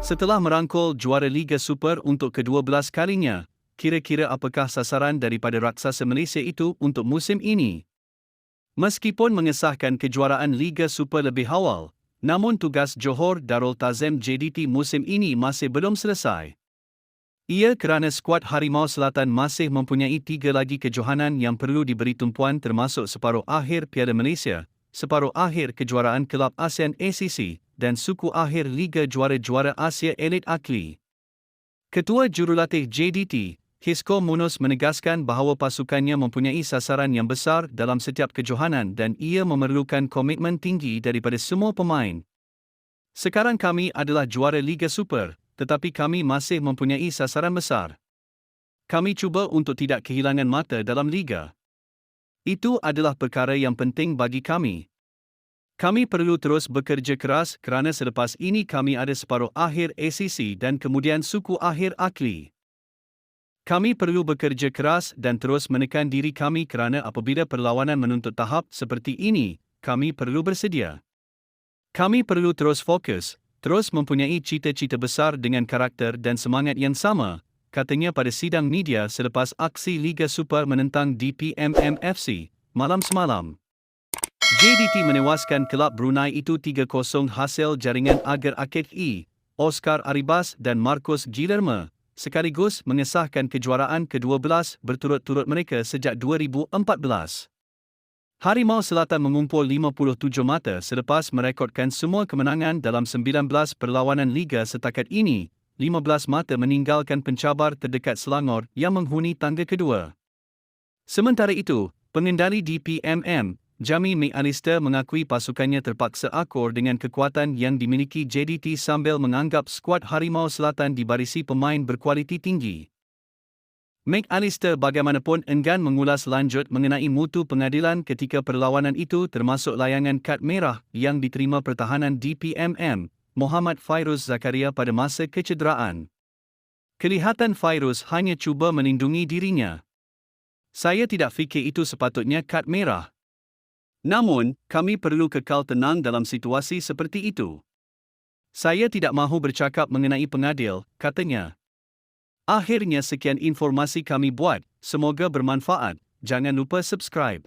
Setelah merangkul juara Liga Super untuk ke-12 kalinya, kira-kira apakah sasaran daripada raksasa Malaysia itu untuk musim ini? Meskipun mengesahkan kejuaraan Liga Super lebih awal, namun tugas Johor Darul Tazim JDT musim ini masih belum selesai. Ia kerana skuad Harimau Selatan masih mempunyai 3 lagi kejohanan yang perlu diberi tumpuan termasuk separuh akhir Piala Malaysia, separuh akhir kejuaraan Kelab ASEAN ACC dan suku akhir Liga Juara-Juara Asia Elite Akli. Ketua Jurulatih JDT, Hisko Munoz menegaskan bahawa pasukannya mempunyai sasaran yang besar dalam setiap kejohanan dan ia memerlukan komitmen tinggi daripada semua pemain. Sekarang kami adalah juara Liga Super, tetapi kami masih mempunyai sasaran besar. Kami cuba untuk tidak kehilangan mata dalam Liga. Itu adalah perkara yang penting bagi kami. Kami perlu terus bekerja keras kerana selepas ini kami ada separuh akhir ACC dan kemudian suku akhir Akli. Kami perlu bekerja keras dan terus menekan diri kami kerana apabila perlawanan menuntut tahap seperti ini, kami perlu bersedia. Kami perlu terus fokus, terus mempunyai cita-cita besar dengan karakter dan semangat yang sama, katanya pada sidang media selepas aksi Liga Super menentang DPMM FC, malam semalam. JDT menewaskan kelab Brunei itu 3-0 hasil jaringan Agar Akid E, Oscar Aribas dan Marcos Guillermo, sekaligus mengesahkan kejuaraan ke-12 berturut-turut mereka sejak 2014. Harimau Selatan mengumpul 57 mata selepas merekodkan semua kemenangan dalam 19 perlawanan Liga setakat ini, 15 mata meninggalkan pencabar terdekat Selangor yang menghuni tangga kedua. Sementara itu, pengendali DPMM, Jamie McAllister mengakui pasukannya terpaksa akur dengan kekuatan yang dimiliki JDT sambil menganggap skuad Harimau Selatan dibarisi pemain berkualiti tinggi. McAllister bagaimanapun enggan mengulas lanjut mengenai mutu pengadilan ketika perlawanan itu termasuk layangan kad merah yang diterima pertahanan DPMM, Muhammad Fairuz Zakaria pada masa kecederaan. Kelihatan Fairuz hanya cuba melindungi dirinya. Saya tidak fikir itu sepatutnya kad merah. Namun, kami perlu kekal tenang dalam situasi seperti itu. Saya tidak mahu bercakap mengenai pengadil, katanya. Akhirnya sekian informasi kami buat, semoga bermanfaat. Jangan lupa subscribe.